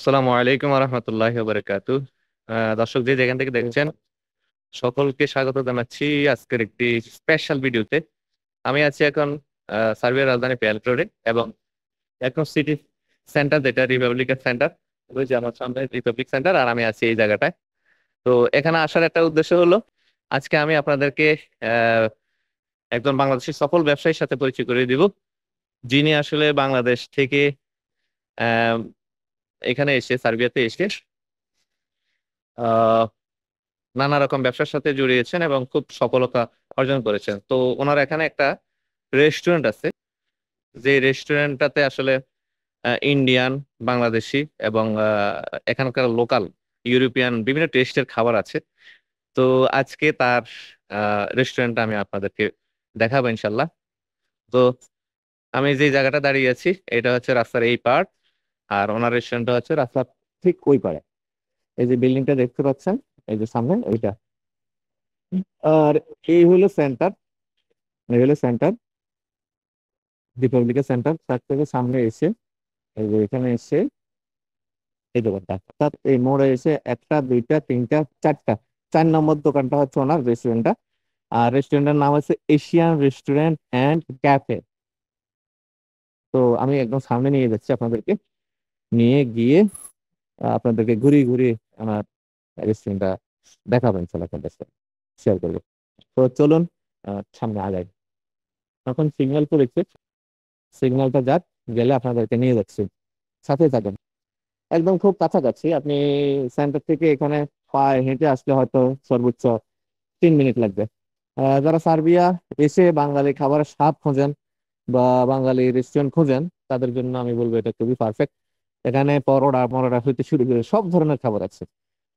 আসসালামু আলাইকুম রহমতুল্লাহি বারাকাতু। দর্শক যে যেখান থেকে দেখছেন সকলকে স্বাগত জানাচ্ছি আজকের একটি স্পেশাল ভিডিওতে। আমি আছি এখন সার্বিয়ার রাজধানী বেলগ্রেডে এবং এখন সিটি সেন্টার যেটা রিপাবলিকের সেন্টার, ওই যে আমার সামনে রিপাবলিক সেন্টার, আর আমি আছি এই জায়গাটায়। তো এখানে আসার একটা উদ্দেশ্য হলো আজকে আমি আপনাদেরকে আহ একজন বাংলাদেশি সফল ব্যবসায়ীর সাথে পরিচয় করে দিব, যিনি আসলে বাংলাদেশ থেকে আহ এখানে এসে সার্বিয়াতে এসে নানা রকম ব্যবসার সাথে জড়িয়েছেন এবং খুব সফলতা অর্জন করেছেন। তো ওনার এখানে একটা রেস্টুরেন্ট আছে, যে রেস্টুরেন্টটাতে আসলে ইন্ডিয়ান, বাংলাদেশি এবং এখানকার লোকাল ইউরোপিয়ান বিভিন্ন টেস্টের খাবার আছে। তো আজকে তার রেস্টুরেন্টটা আমি আপনাদেরকে দেখাবো ইনশাল্লাহ। তো আমি যে জায়গাটা দাঁড়িয়ে আছি এটা হচ্ছে রাস্তার এই পার্ট, আর ওনার রেস্টুরেন্টটা হচ্ছে রাস্তার ঠিক ওই পারে। এই যে বিল্ডিংটা দেখতে পাচ্ছেন, এই যে সামনে ওইটা। আর এই হলো সেন্টার, এই হলো সেন্টার, রিপাবলিকের সেন্টার। তার থেকে সামনে এসে এই যে এখানে এসে এই দোকানটা, অর্থাৎ এই মোড়ে এসে একটা দুইটা তিনটা চারটা, 4 নম্বর দোকানটা হচ্ছে ওনার রেস্টুরেন্টটা। আর রেস্টুরেন্টের নাম হচ্ছে এশিয়ান রেস্টুরেন্ট অ্যান্ড ক্যাফে। তো আমি একদম সামনে নিয়ে যাচ্ছি আপনাদেরকে, নিয়ে গিয়ে আপনাদেরকে ঘুরিয়ে ঘুরিয়ে আমার রেস্টুরেন্টটা দেখাবেন, ইনশাল্লাহ আপনাদের সাথে শেয়ার করবো। তো চলুন সামনে আগাই। এখন সিগন্যাল পড়েছে, সিগন্যালটা যাক, গেলে আপনাদেরকে নিয়ে যাচ্ছি, সাথে থাকেন। একদম খুব কাছাকাছি, আপনি সেন্টার থেকে এখানে পায়ে হেঁটে আসলে হয়তো সর্বোচ্চ 3 মিনিট লাগবে। যারা সার্বিয়া এসে বাঙালি খাবারের স্বাদ খোঁজেন বা বাঙালি রেস্টুরেন্ট খোঁজেন, তাদের জন্য আমি বলবো এটা খুবই পারফেক্ট। এখানে পরোটা মরোটা হইতে শুরু করে সব ধরনের খাবার আছে।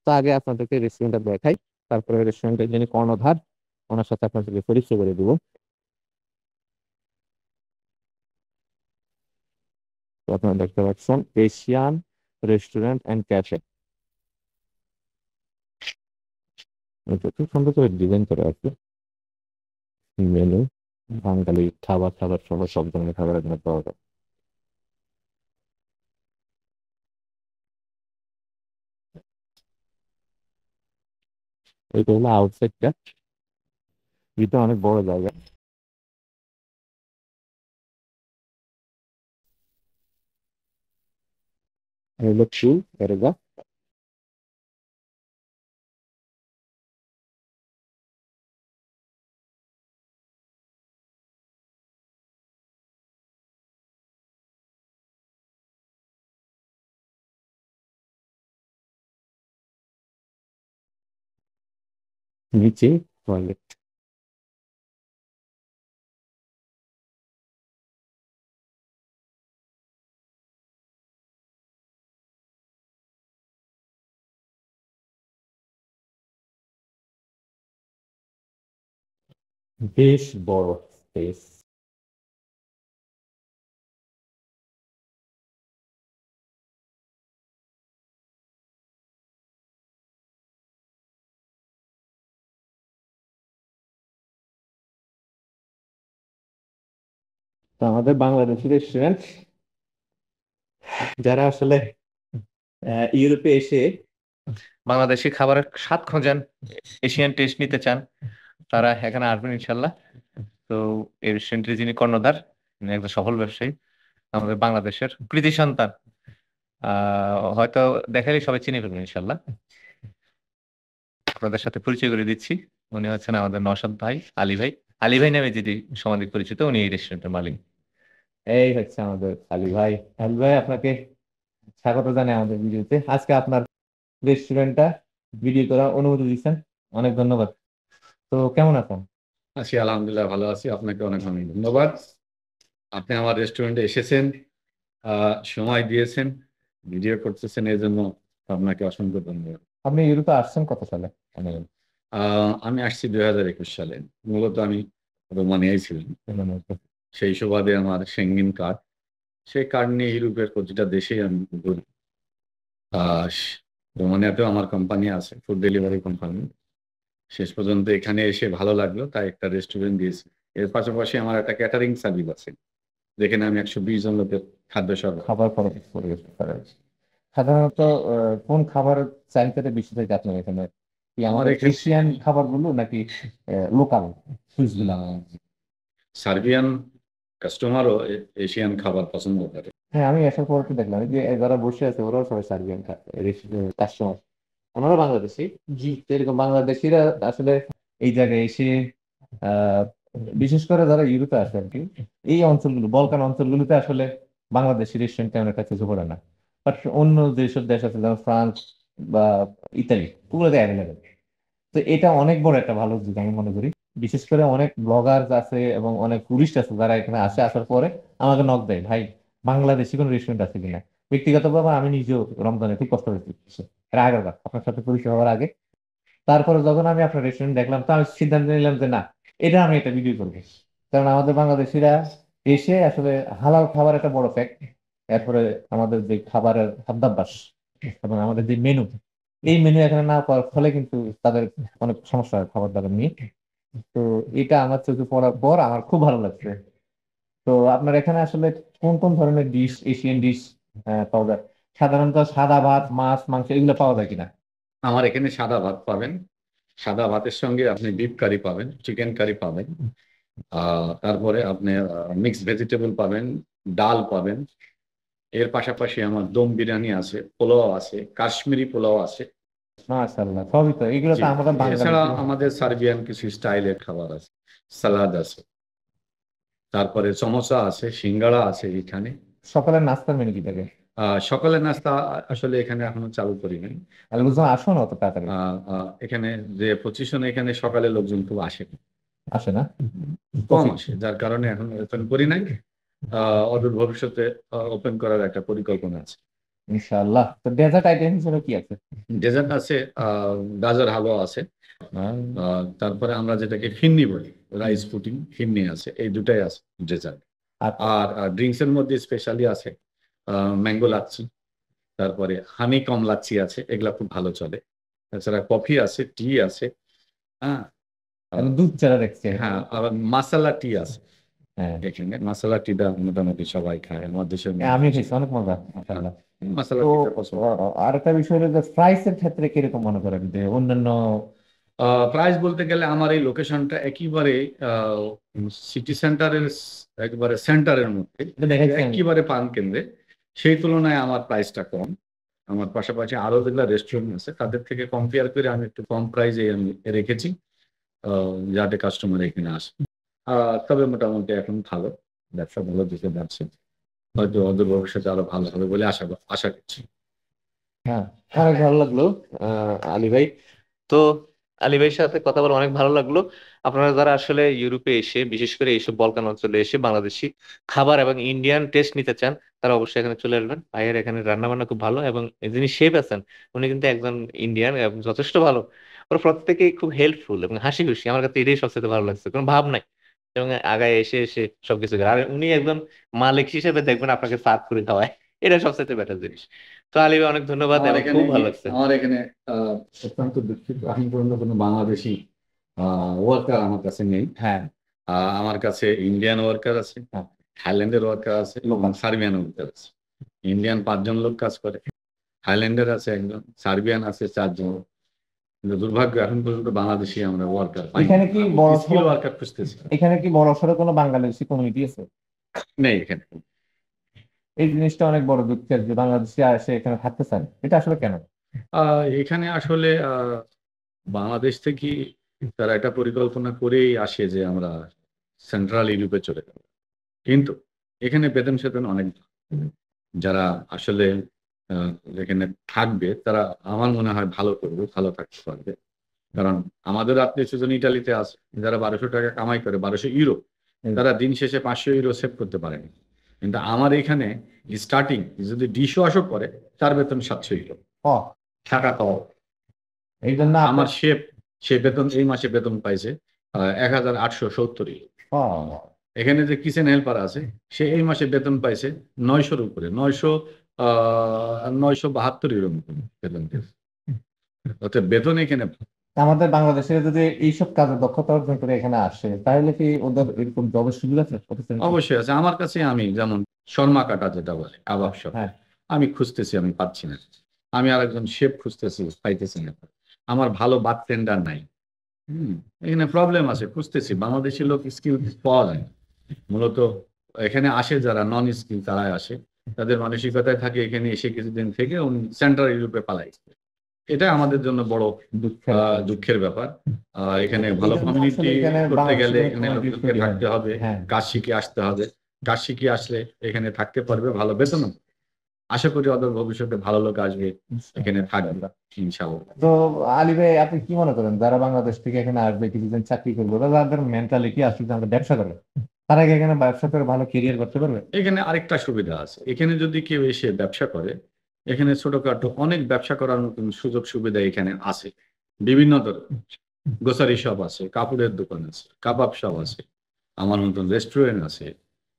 তো আগে আপনাদেরকে রেস্টুরেন্টটা দেখাই, তারপরে রেস্টুরেন্টের যিনি কর্ণধার ওনার সাথে আপনাদেরকে পরিচয় করে দিব। তো আপনারা দেখতে পাচ্ছেন এশিয়ান রেস্টুরেন্ট অ্যান্ড ক্যাফে। খুব সুন্দর করে ডিজাইন করে আছে মেনু। বাঙালি খাবার খাবার সহ সব ধরনের খাবার এখানে পাওয়া যায়। এটা হলো আউটসাইডটা, এটা অনেক বড় জায়গা। এই হলো ফুল এরিয়া। নিচে টয়লেট। বেশ বড় স্পেস। তো আমাদের বাংলাদেশি রেস্টুরেন্ট, যারা আসলে ইউরোপে এসে বাংলাদেশি খাবারের স্বাদ খোঁজেন, এশিয়ান টেস্ট নিতে চান, তারা এখানে আসবেন ইনশাল্লাহ। তো এই রেস্টুরেন্টের যিনি কর্ণধার, উনি একজন সফল ব্যবসায়ী, আমাদের বাংলাদেশের কৃতি সন্তান। হয়তো দেখালেই সবাই চিনে ফেলবেন ইনশাল্লাহ। আপনাদের সাথে পরিচয় করে দিচ্ছি, উনি হচ্ছেন আমাদের নওশাদ ভাই, আলী ভাই। আলী ভাই নামে যিনি সমাধিক পরিচিত, উনি এই রেস্টুরেন্টের মালিক। এই হচ্ছে আমাদের আলী ভাই। আলী ভাই, আপনাকে স্বাগত জানাই আমাদের ভিডিওতে। আজকে আপনার রেস্টুরেন্টটা ভিডিও করার অনুমতি দিচ্ছেন, অনেক ধন্যবাদ। তো কেমন আছেন? আছি, আলহামদুলিল্লাহ ভালো আছি। আপনাকে অনেক অনেক ধন্যবাদ। আপনি আমার রেস্টুরেন্টে এসেছেন, সময় দিয়েছেন, ভিডিও করতেছেন, এই জন্য আপনাকে অসংখ্য ধন্যবাদ। আপনি ইউরোপে আসছেন কত সালে? মানে আমি আসছি 2021 সালে। মূলত আমি রোমানিয়ায় ছিলাম। সেই সুবাদে আমার সেঙ্গেন কার্ড, সেই কার্ড নিয়ে ইউরোপের প্রতিটা দেশেই আমি ঘুরি। আহ, রোমানিয়াতেও আমার কোম্পানি আছে, ফুড ডেলিভারি কোম্পানি। শেষ পর্যন্ত এখানে এসে ভালো লাগলো, তাই একটা রেস্টুরেন্ট দিয়েছি। এর পাশাপাশি আমার একটা ক্যাটারিং সার্ভিস আছে, যেখানে আমি 120 জন লোকের খাদ্য সরবরাহ। খাবার খরচ পরিবেশ করে। সাধারণত কোন খাবারের চাহিদাটা বেশি থাকে আপনার এখানে? কি আমার আমাদের এখানে এশিয়ান খাবারগুলো নাকি লোকাল ফুডগুলো? সার্বিয়ান কাস্টমারও এশিয়ান খাবার পছন্দ করে। হ্যাঁ, আমি আসার পর তো দেখলাম এই যে যারা বসে আছে ওরাও সবাই সার্বিয়ান কাস্টমার, ওনারা বাংলাদেশি। জি, এরকম বাংলাদেশিরা আসলে এই জায়গায় এসে আহ বিশেষ করে যারা ইউরোপে আসে আর কি, এই অঞ্চলগুলো বলকান অঞ্চলগুলোতে আসলে বাংলাদেশি রেস্টুরেন্ট তেমন একটা চোখে পড়ে না। বাট অন্য যেসব দেশ আছে যেমন ফ্রান্স বা ইতালি, ওগুলোতে অ্যাভেলেবেল। তো এটা অনেক বড় একটা ভালো দিক আমি মনে করি। বিশেষ করে অনেক ব্লগার আছে এবং অনেক টুরিস্ট আছে যারা এখানে আসে, আসার পরে আমাকে নক দেয়, ভাই বাংলাদেশি কোনো রেস্টুরেন্ট আছে কিনা। ব্যক্তিগতভাবে আমি নিজেও রমজানে খুব কষ্ট হয়েছি এর আগের বার আপনার সাথে পরিচয় হওয়ার আগে। তারপরে যখন আমি আপনার রেস্টুরেন্ট দেখলাম, তো আমি সিদ্ধান্ত নিলাম যে না, এটা আমি একটা ভিডিও করবো। কারণ আমাদের বাংলাদেশিরা এসে আসলে হালাল খাবার একটা বড় ফ্যাক্ট। এরপরে আমাদের যে খাবারের খাদ্যাভ্যাস এবং আমাদের যে মেনু, এই মেনু এখানে না পাওয়ার ফলে কিন্তু তাদের অনেক সমস্যা হয় খাবার দাবার নিয়ে। তো এটা আমার চোখে পড়ার পর আমার খুব ভালো লাগছে। তো আপনার এখানে আসলে কোন কোন ধরনের ডিশ, এশিয়ান ডিশ পাওয়া যায়? সাধারণত সাদা ভাত, মাছ, মাংস এগুলো পাওয়া যায় কিনা? আমার এখানে সাদা ভাত পাবেন, সাদা ভাতের সঙ্গে আপনি বিফ কারি পাবেন, চিকেন কারি পাবেন, তারপরে আপনি মিক্সড ভেজিটেবল পাবেন, ডাল পাবেন। এর পাশাপাশি আমার দম বিরিয়ানি আছে, পোলাও আছে, কাশ্মীরি পোলাও আছে। মাশাআল্লাহ, সবই তো, এগুলো জি, তো আমরা বাঙালি। এছাড়া আমাদের সার্বিয়ান কিছু স্টাইলের খাবার আছে, সালাদ আছে, তারপরে সমোসা আছে, সিঙ্গাড়া আছে এখানে। সকালের নাস্তার মেনু কি থাকে? সকালের নাস্তা আসলে এখানে এখনো চালু করি নাই। আর লোকজন আসো না অত তাড়াতাড়ি? এখানে যে পজিশনে এখানে সকালে লোকজন খুব আসে না, আসে না? কম কফি। আসে, যার কারণে এখন ওপেন করি নাই। অদূর ভবিষ্যতে ওপেন করার একটা পরিকল্পনা আছে। ইনশাআল্লাহ। তো ডেজার্ট আইটেম হিসেবে কি আছে? ডেজার্ট আছে, গাজর হালুয়া আছে, তারপরে আমরা যেটাকে ফিন্নি বলি, রাইস পুডিং, ফিন্নি আছে, এই দুটাই আছে ডেজার্ট। আচ্ছা। আর ড্রিঙ্কস এর মধ্যে স্পেশালি আছে ম্যাঙ্গো লাচ্ছি, তারপরে হানি কম লাচ্ছি আছে, এগুলা খুব ভালো চলে। তাছাড়া কফি আছে, টি আছে। হ্যাঁ, এবং আহ, দুধ চারা দেখছি এখানে। হ্যাঁ, আবার মাসালা টি আছে। হ্যাঁ, এখানে মাসালা টিটা মোটামুটি সবাই খায় আমার দেশের হ্যাঁ, মধ্যে। আমিও খেয়েছি, অনেক মজা হ্যাঁ, মাশাআল্লাহ। মাসালা তো টিটা পছন্দ। আর একটা বিষয় হলো যে প্রাইসের ক্ষেত্রে কিরকম মনে করেন যে অন্যান্য? প্রাইস বলতে গেলে আমার এই লোকেশনটা একেবারে সিটি সেন্টারের একবারে সেন্টারের মধ্যে, এটা দেখাচ্ছি আমি। একেবারে পান কেন্দ্রে। সেই তুলনায় আমার প্রাইসটা কম। আমার পাশাপাশি আরো যেগুলো রেস্টুরেন্ট আছে তাদের থেকে কম্পেয়ার করে আমি একটু কম প্রাইসে আমি রেখেছি, যাতে কাস্টমার এখানে আসে। তবে মোটামুটি এখন ভালো, ব্যবসা ভালো দিকে যাচ্ছে। হয়তো অদূর ভবিষ্যতে আরো ভালো হবে বলে আশা আশা করছি। হ্যাঁ, অনেক ভালো লাগলো আলী ভাই। তো আলী ভাইয়ের সাথে কথা বলে অনেক ভালো লাগলো। আপনারা যারা আসলে ইউরোপে এসে, বিশেষ করে এইসব বলকান অঞ্চলে এসে বাংলাদেশি খাবার এবং ইন্ডিয়ান টেস্ট নিতে চান, তারা অবশ্যই এখানে চলে আসবেন। ভাইয়ের এখানে রান্না বান্না খুব ভালো, এবং যিনি শেফ আছেন উনি কিন্তু একজন ইন্ডিয়ান এবং যথেষ্ট ভালো। ওরা প্রত্যেকেই খুব হেল্পফুল এবং হাসি খুশি। আমার কাছে এটাই সবচেয়ে ভালো লাগছে, কোনো ভাব নাই এবং আগায় এসে এসে সবকিছু করে। আর উনি একজন মালিক হিসেবে দেখবেন আপনাকে সার্ভ করে খাওয়ায়, এটা সবচেয়ে বেটার জিনিস। তো আলী ভাই অনেক ধন্যবাদ আমার এবং এখানে খুব ভালো লাগছে। আমার এখানে অত্যন্ত দুঃখিত, এখন পর্যন্ত কোনো বাংলাদেশি ওয়ার্কার আমার কাছে নেই। হ্যাঁ। আমার কাছে ইন্ডিয়ান ওয়ার্কার আছে, হ্যাঁ। থাইল্যান্ডের ওয়ার্কার আছে এবং সার্বিয়ান ওয়ার্কার আছে। ইন্ডিয়ান 5 জন লোক কাজ করে, থাইল্যান্ডের আছে একজন, সার্বিয়ান আছে 4 জন। কিন্তু দুর্ভাগ্য এখন পর্যন্ত বাংলাদেশি আমরা ওয়ার্কার পাই। এখানে কি বড় স্কিল ওয়ার্কার খুঁজতেছি। এখানে কি বড় সড়ো কোনো বাংলাদেশি কমিউনিটি আছে? নেই এখানে। এই জিনিসটা অনেক বড় দুঃখের যে বাংলাদেশি এসে এখানে থাকতে চান, এটা আসলে কেন? এখানে আসলে বাংলাদেশ থেকে তারা একটা পরিকল্পনা করেই আসে যে আমরা সেন্ট্রাল ইউরোপে চলে যাব, কিন্তু এখানে বেতন সেতন অনেক ভালো। যারা আসলে আহ, এখানে থাকবে তারা আমার মনে হয় ভালো করবে, ভালো থাকতে পারবে। কারণ আমাদের আত্মীয় স্বজন ইটালিতে আছে, যারা 1200 টাকা কামাই করে, 1200 ইউরো, তারা দিন শেষে 500 ইউরো সেভ করতে পারেনি। কিন্তু আমার এখানে স্টার্টিং যদি ডিশও আসো করে, তার বেতন 700 ইউরো, ও, থাকা খাওয়া। এই জন্য আমার শেফ, সে বেতন এই মাসে বেতন পাইছে 1870 ইউরো। ও, এখানে যে কিচেন হেল্পার আছে, সে এই মাসে বেতন পাইছে 900-র উপরে, 972 ইউরো মতন বেতন পেয়েছে। অর্থাৎ বেতন এখানে আমাদের বাংলাদেশের যদি এইসব কাজে দক্ষতা অর্জন করে এখানে আসে, তাহলে কি ওদের এরকম জবের সুযোগ আছে প্রতিষ্ঠানে? অবশ্যই আছে। আমার কাছে আমি যেমন শর্মা কাটা যেটা বলে কাবাব শপ, হ্যাঁ। আমি খুঁজতেছি, আমি পাচ্ছি না। আমি আরেকজন শেফ খুঁজতেছি, পাইতেছি না। আমার ভালো বারটেন্ডার নাই। হুম, এখানে প্রবলেম আছে, খুঁজতেছি। বাংলাদেশি লোক স্কিল পাওয়া যায় না। মূলত এখানে আসে যারা নন স্কিল তারাই আসে। তাদের মানসিকতায় থাকে এখানে এসে কিছুদিন থেকে উনি সেন্ট্রাল ইউরোপে পালাই। এটা আমাদের জন্য বড় দুঃখের দুঃখের ব্যাপার। এখানে এই ভালো জন্য কমিউনিটি আসলে এখানে করতে বাংলাদেশি গেলে কোনো এখানে কমিউনিটি লোকজনকে তৈরি হয় থাকতে না। হবে, হ্যাঁ, কাজ শিখে আসতে হবে। কাজ শিখে আসলে এখানে থাকতে পারবে, ভালো বেতন। আশা করি অদূর ভবিষ্যতে ভালো লোক আসবে, এখানে থাকবে ইনশাআল্লাহ। তো আলী ভাই, আপনি কি মনে করেন যারা বাংলাদেশ থেকে এখানে আসবে কিছুদিন চাকরি করবে বা যাদের মেন্টালিটি আসলে আমরা ব্যবসা করবে, তারা কি এখানে ব্যবসা করে ভালো কেরিয়ার করতে পারবে? এখানে আরেকটা সুবিধা আছে, এখানে যদি কেউ এসে ব্যবসা করে, এখানে ছোটখাটো অনেক ব্যবসা করার মতন সুযোগ সুবিধা এখানে আছে। বিভিন্ন ধরনের গ্রোসারি শপ আছে, কাপড়ের দোকান আছে, কাবাব শপ আছে, আমার মতন রেস্টুরেন্ট আছে।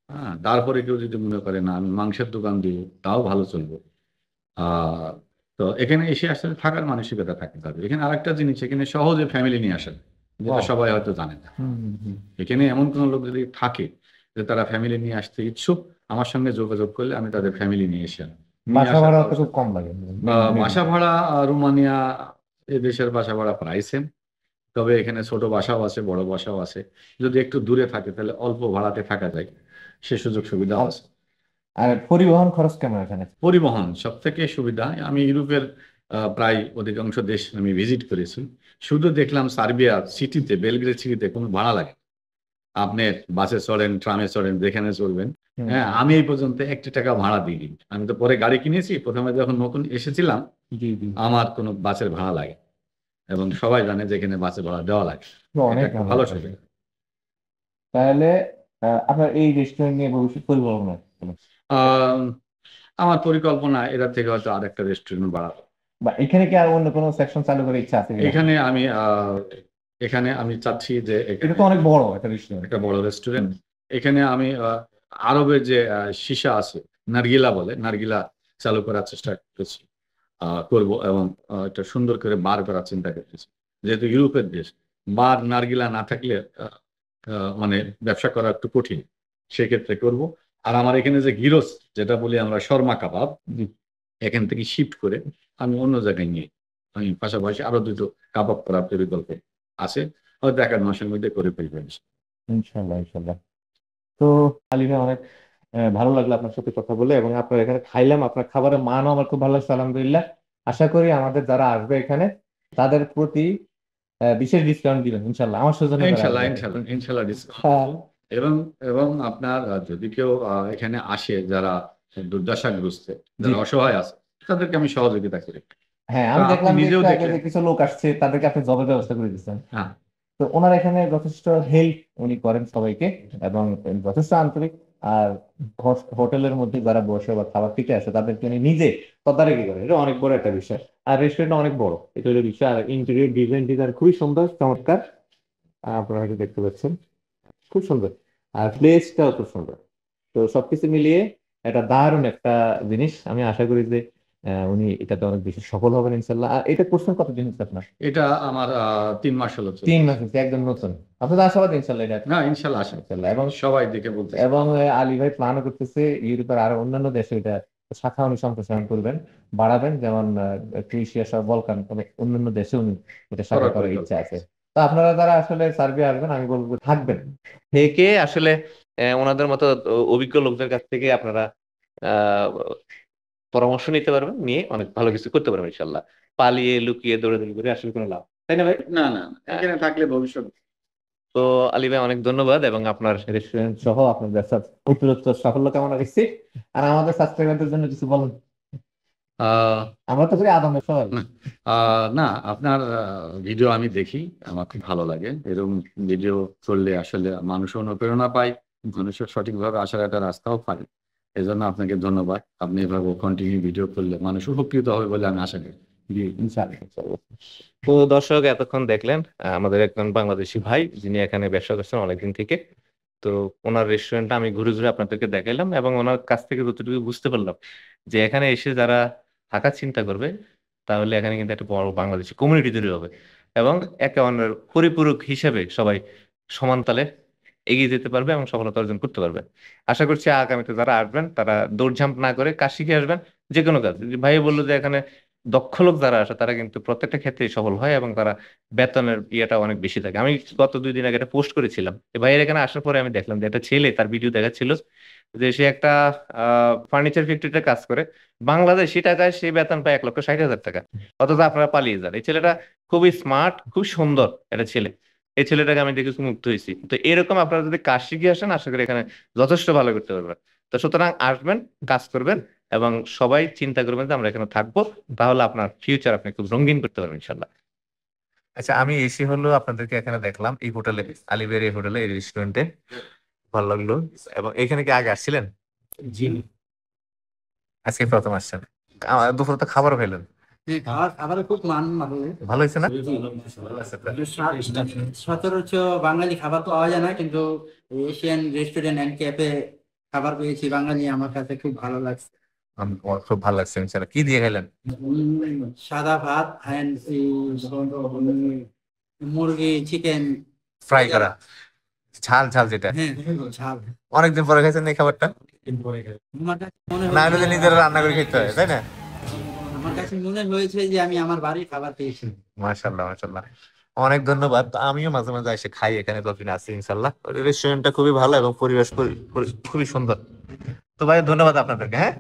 হ্যাঁ, তারপরে কেউ যদি মনে করে না আমি মাংসের দোকান দিব, তাও ভালো চলবে। আহ তো এখানে এসে আসলে থাকার মানসিকতা থাকতে হবে। এখানে আরেকটা জিনিস, এখানে সহজে ফ্যামিলি নিয়ে আসেন, যেটা Wow. সবাই হয়তো জানে না। হুম, হুম, হুম। এখানে এমন কোনো লোক যদি থাকে যে তারা ফ্যামিলি নিয়ে আসতে ইচ্ছুক, আমার সঙ্গে যোগাযোগ করলে আমি তাদের ফ্যামিলি নিয়ে বাসা আসার ভাড়া তো ব্যবস্থা খুব করি। কম লাগে। বাসা ভাড়া রোমানিয়া এ দেশের বাসা ভাড়া প্রায় সেম। তবে এখানে ছোট বাসাও আছে, বড় বাসাও আছে। যদি একটু দূরে থাকে তাহলে অল্প ভাড়াতে থাকা যায়, সে সুযোগ সুবিধাও আর আছে। আর পরিবহন খরচ কেমন এখানে? পরিবহন সব থেকে সুবিধা। আমি ইউরোপের প্রায় অধিকাংশ দেশ আমি ভিজিট করেছি। শুধু দেখলাম সার্বিয়া সিটিতে, বেলগ্রেড সিটিতে কোনো ভাড়া লাগে না। আপনি বাসে চড়েন, ট্রামে চড়েন, যেখানে চলবেন। হুম, হ্যাঁ, আমি এই পর্যন্ত 1 টাকা ভাড়া দিইনি। আমি তো পরে গাড়ি কিনেছি, প্রথমে যখন নতুন এসেছিলাম জি, জি। আমার কোনো বাসের ভাড়া লাগে না। এবং সবাই জানে যে এখানে বাসের ভাড়া দেওয়া লাগে। তো এটা অনেক একটা ভালো ভালো লাগে। সুবিধা। তাহলে আপনার এই রেস্টুরেন্ট নিয়ে ভবিষ্যৎ পরিকল্পনা কেমন? আহ, আমার পরিকল্পনা এটা থেকে হয়তো আরেকটা রেস্টুরেন্ট বাড়াবো। বা এখানে কি আর অন্য কোনো সেকশন চালু করার ইচ্ছা আছে কিনা? এখানে আমি চাচ্ছি যে এটা এখানে তো অনেক বড় একটা রেস্টুরেন্ট। একটা বড় রেস্টুরেন্ট। এখানে আমি আরবের যে সীসা আছে, নারগিলা বলে, নারগিলা চালু করার চেষ্টা করছি, করব। এবং একটা সুন্দর করে বার করার চিন্তা করতেছি। যেহেতু ইউরোপের দেশ, বার নারগিলা না থাকলে মানে ব্যবসা করা একটু কঠিন, সেক্ষেত্রে করব। আর আমার এখানে যে গিরোস, যেটা বলি আমরা শর্মা কাবাব, এখান থেকে শিফট করে আমি অন্য জায়গায় নিয়ে আমি পাশাপাশি আরো দুটো কাবাব করার পরিকল্পনা আছে, হয়তো 1-1 মাসের মধ্যে করে ফেলবেন। ইনশাল্লাহ, ইনশাল্লাহ। তো আলী ভাই, অনেক ভালো লাগলো আপনার সাথে কথা বলে, এবং আপনার এখানে খাইলাম, আপনার খাবারের মানও আমার খুব ভালো লাগছে, আলহামদুলিল্লাহ। আশা করি আমাদের যারা আসবে এখানে তাদের প্রতি বিশেষ ডিসকাউন্ট দিবেন ইনশাল্লাহ, আমার সৌজন্য যারা ইনশাল্লাহ, আসবে। ইনশাল্লাহ, ইনশাল্লাহ ডিসকাউন্ট হ্যাঁ, দেবো। এবং এবং আপনার যদি কেউ এখানে আসে যারা দুর্দশাগ্রস্ত, জি। যারা অসহায় আছে, তাদেরকে আমি সহযোগিতা করি। হ্যাঁ, তা আমি আপনি দেখলাম যে নিজেও একটু আগে দেখলেন। যে কিছু লোক আসছে তাদেরকে আপনি জবের ব্যবস্থা করে দিচ্ছেন। হ্যাঁ, তো ওনার এখানে যথেষ্ট হেল্প উনি করেন সবাইকে, এবং যথেষ্ট আন্তরিক। আর হোটেলের মধ্যে যারা বসে বা খাবার খেতে আসে তাদেরকে উনি নিজে তদারকি করে, এটা অনেক বড় একটা বিষয়। আর রেস্টুরেন্ট অনেক বড়, এটা হলো বিষয়। আর ইন্টেরিয়র ডিজাইন খুবই সুন্দর, চমৎকার। আপনারা হয়তো দেখতে পাচ্ছেন, খুব সুন্দর। আর প্লেসটাও খুব সুন্দর। তো সবকিছু মিলিয়ে এটা দারুণ একটা জিনিস। আমি আশা করি যে উনি এটাতে অনেক বেশি সফল হবেন ইনশাল্লাহ। আর এটা করছেন কতদিন হচ্ছে আপনার? এটা আমার 3 মাস হলো 3 মাস চলতেছে। হচ্ছে, একদম নতুন। আপনাদের আশাবাদ ইনশাল্লাহ এটা? না, ইনশাল্লাহ আসেন, ইনশাল্লাহ। এবং সবাই দেখে বলতেছে। এবং আলী ভাই প্ল্যানও করতেছে ইউরোপের আরো অন্যান্য দেশে এটা শাখা উনি সম্প্রসারণ করবেন, বাড়াবেন। যেমন ক্রোয়েশিয়া সহ বলকান অন্যান্য দেশে উনি এটা শাখা করার করার ইচ্ছা পরিকল্পনা আছে। আছে। তো আপনারা যারা আসলে সার্বিয়া আসবেন, আমি বলবো থাকবেন থেকে আসলে ওনাদের মতো অভিজ্ঞ লোকদের কাছ থেকে আপনারা আহ পরামর্শ নিতে পারবেন, নিয়ে অনেক ভালো কিছু করতে পারবেন ইনশাল্লাহ। পালিয়ে লুকিয়ে দৌড়াদৌড়ি করে আসলে কোনো লাভ, তাই না ভাই? না, না, না, হ্যাঁ। এখানে থাকলে ভবিষ্যৎ। তো আলী ভাই, অনেক ধন্যবাদ, এবং আপনার রেস্টুরেন্ট সহ আপনার ব্যবসার উত্তরোত্তর সাফল্য কামনা করছি। আর আমাদের সাবস্ক্রাইবারদের জন্য কিছু বলুন। আহ আমরা তো করি আদমের সবাই। না, না, আপনার ভিডিও আমি দেখি, আমার খুব ভালো লাগে। এরকম ভিডিও করলে আসলে মানুষ অনুপ্রেরণা পায়, মানুষের সঠিকভাবে আসার একটা রাস্তাও পায়। এজন্য আপনাকে ধন্যবাদ। আপনি এভাবে কন্টিনিউ ভিডিও করলে মানুষ উপকৃত হবে বলে আমি আশা করি। জি, ইনশাআল্লাহ, ইনশাআল্লাহ। তো দর্শক, এতক্ষণ দেখলেন আমাদের একজন বাংলাদেশি ভাই যিনি এখানে ব্যবসা করছেন অনেকদিন থেকে। তো ওনার রেস্টুরেন্টটা আমি ঘুরে ঘুরে আপনাদেরকে দেখাইলাম, এবং ওনার কাছ থেকে যতটুকু বুঝতে পারলাম যে এখানে এসে যারা থাকার চিন্তা করবে, তাহলে এখানে কিন্তু একটা বড় বাংলাদেশি কমিউনিটি তৈরি হবে, এবং একে অন্যের পরিপূরক হিসেবে সবাই সমান তালে এগিয়ে যেতে পারবে এবং সফলতা অর্জন করতে পারবে। আশা করছি আগামীতে যারা আসবেন তারা দৌড়ঝাঁপ না করে কাজ শিখে আসবেন, যে কোনো কাজ। যে ভাই বললো যে এখানে দক্ষ লোক যারা আসে তারা কিন্তু প্রত্যেকটা ক্ষেত্রে সফল হয় এবং তারা বেতনের ইয়েটা অনেক বেশি থাকে। আমি গত 2 দিন আগে একটা পোস্ট করেছিলাম, ভাইয়ের এখানে আসার পরে আমি দেখলাম যে একটা ছেলে, তার ভিডিও দেখাচ্ছিল যে সে একটা ফার্নিচার ফ্যাক্টরিতে কাজ করে, বাংলাদেশি টাকায় সে বেতন পায় 1,60,000 টাকা, অথচ আপনারা পালিয়ে যান। এই ছেলেটা খুবই স্মার্ট, খুব সুন্দর একটা ছেলে। এই ছেলেটাকে আমি দেখে খুব মুগ্ধ হয়েছি। তো এরকম আপনারা যদি কাজ শিখে আসেন, আশা করি এখানে যথেষ্ট ভালো করতে পারবেন। তো সুতরাং আসবেন, কাজ করবেন, এবং সবাই চিন্তা করবেন যে আমরা এখানে থাকবো, তাহলে আপনার ফিউচার আপনি খুব রঙিন করতে পারবেন ইনশাল্লাহ। আচ্ছা, আমি এসে হলো আপনাদেরকে এখানে দেখলাম এই হোটেলে, আলিবের এই হোটেলে, এই রেস্টুরেন্টে, ভালো লাগলো। এবং এখানে কি আগে আসছিলেন? জি। আজকে প্রথম আসছেন? দুপুরে তো খাবারও খেলেন, খাবারের খুব মান ভালো। ভালো হয়েছে না? সচরাচর বাঙালি খাবার পাওয়া যায় না, কিন্তু এশিয়ান রেস্টুরেন্ট অ্যান্ড ক্যাফে খাবার পেয়েছি বাঙালি, আমার কাছে খুব ভালো লাগছে। আমার খুব ভালো লাগছে ইনশাল্লাহ। কি দিয়ে খেলেন? সাদা ভাত অ্যান্ড মুরগি চিকেন ফ্রাই করা, ঝাল ঝাল যেটা। হ্যাঁ, ঝাল। অনেকদিন পরে খাইছেন এই খাবারটা? আমার কাছে মনে না, হয়েছে এটা তো নিজেরা রান্না করে খেতে হয়, তাই না? আমার কাছে মনে হয়েছে যে আমি আমার বাড়ির খাবার পেয়েছি। মাশাল্লাহ, মাশাল্লাহ, অনেক ধন্যবাদ। আমিও মাঝে মাঝে এসে খাই এখানে, যতদিন আছি ইনশাল্লাহ। রেস্টুরেন্টটা খুবই ভালো এবং পরিবেশ খুবই সুন্দর। তো ভাই, ধন্যবাদ আপনাদেরকে। হ্যাঁ,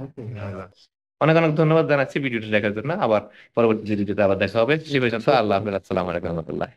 অনেক অনেক ধন্যবাদ জানাচ্ছি ভিডিওটি দেখার জন্য। আবার পরবর্তী ভিডিওতে আবার দেখা হবে। সে পর্যন্ত আল্লাহ হাফেজ, আসসালামু আলাইকুম রহমতুল্লাহ।